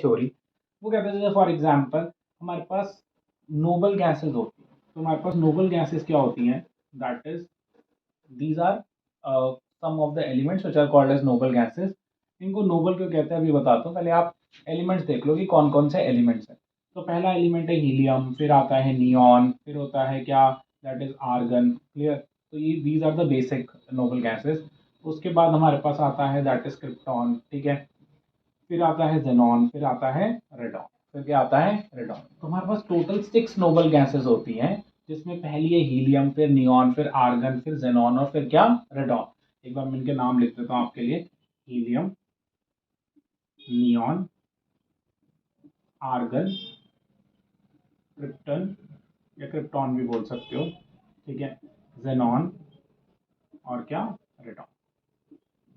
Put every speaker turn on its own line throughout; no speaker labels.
Theory. वो कहते हैं जैसे फॉर एग्जांपल हमारे पास नोबल गैसेस होती हैं, तो हमारे पास नोबल गैसेस क्या होती हैं, that is these are some of the elements which are called as noble gases. इनको नोबल क्यों कहते हैं अभी बताता हूँ, पहले आप एलिमेंट्स देख लो कि कौन कौन से एलिमेंट्स हैं। तो पहला एलिमेंट है हीलियम, फिर आता है नियॉन, फिर होता है क्या, दैट इज आर्गन। क्लियर? तो ये these are the basic noble gases. उसके बाद हमारे पास आता है दैट इज क्रिप्टॉन, ठीक है। फिर आता है जेनॉन, फिर आता है रेडॉन, फिर क्या आता है, रेडॉन। तो हमारे पास टोटल 6 नोबल गैसेस होती हैं, जिसमें पहली है हीलियम, फिर नियॉन, फिर आर्गन, फिर जेनॉन और फिर क्या, रेडॉन। एक बार मैं इनके नाम लिख देता हूँ आपके लिए। हीलियम, नियॉन, आर्गन, क्रिप्टन या क्रिप्टॉन भी बोल सकते हो, ठीक है, जेनॉन और क्या, रेडॉन।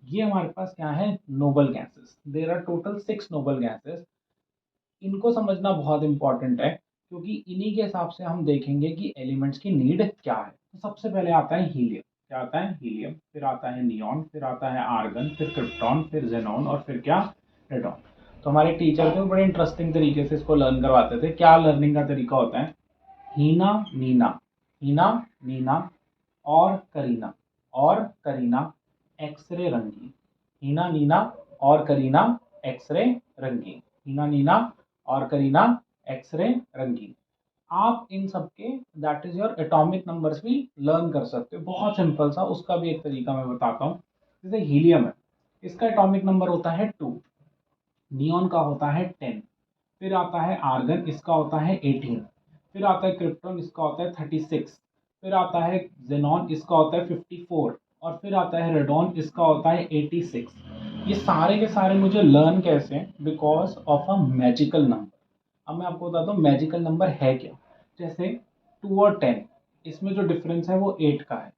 ये हमारे पास क्या है, noble gases. There are total 6 noble gases. इनको समझना बहुत इंपॉर्टेंट है, क्योंकि इन्हीं के हिसाब से हम देखेंगे कि एलिमेंट्स की नीड क्या है। तो सबसे पहले आता है हीलियम। क्या आता है, हीलियम, फिर आता है नियॉन, फिर आता है आर्गन, फिर क्रिप्टॉन, फिर जेनॉन और फिर क्या, रेडॉन। तो हमारे टीचर थे बड़े इंटरेस्टिंग तरीके से इसको लर्न करवाते थे। क्या लर्निंग का तरीका होता है, हीना नीना, हीना नीना और करीना एक्सरे रंगीन। हीना नीना और करीना एक्सरे रंगीन। हीना नीना और करीना एक्सरे रंगीन। आप इन सबके that is your atomic numbers भी लर्न कर सकते हो, बहुत सिंपल सा। उसका भी एक तरीका मैं बताता हूँ। जैसे हीलियम है, इसका एटॉमिक नंबर होता है 2, नियॉन का होता है 10, फिर आता है आर्गन, इसका होता है 18, फिर आता है क्रिप्टॉन, इसका होता है 36, फिर आता है जेनॉन, इसका होता है 54 और फिर आता है रेडॉन, इसका होता है 86। ये सारे के सारे मुझे लर्न कैसे हैं, because of a magical number. अब मैं आपको बताता हूँ मैजिकल नंबर है क्या। जैसे 2 और 10, इसमें जो डिफरेंस है वो 8 का है।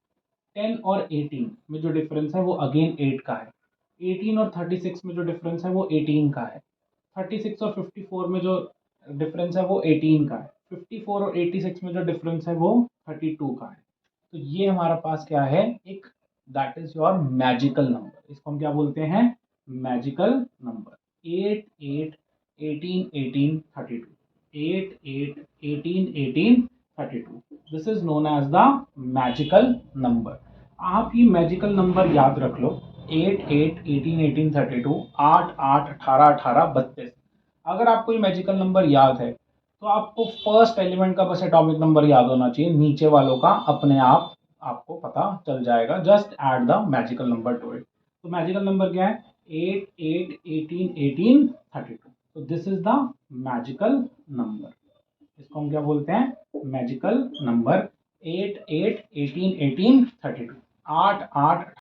10 और 18 में जो डिफरेंस है वो अगेन 8 का है। 18 और 36 में जो डिफरेंस है वो 18 का है। 36 और 54 में जो डिफरेंस है वो 18 का है। 54 और 86 में जो डिफरेंस है वो 32 का है। तो ये हमारा पास क्या है, एक that is your magical number. इसको हम क्या बोलते हैं, magical number. 8 8 18 18 32, 8 8 18 18 32, this is known as the magical number. आप ये मैजिकल नंबर याद रख लो, 8 8 18 18 32, 8 8 18 18 32। अगर आपको ये मैजिकल नंबर याद है, तो आपको फर्स्ट एलिमेंट का बस एटॉमिक नंबर याद होना चाहिए, नीचे वालों का अपने आप आपको पता चल जाएगा। Just add the magical number two it. तो मैजिकल नंबर क्या है, 8 8 18 18 32। तो this is the magical number. इसको हम क्या बोलते हैं, मैजिकल नंबर। 8 8 18 18 32, 8 8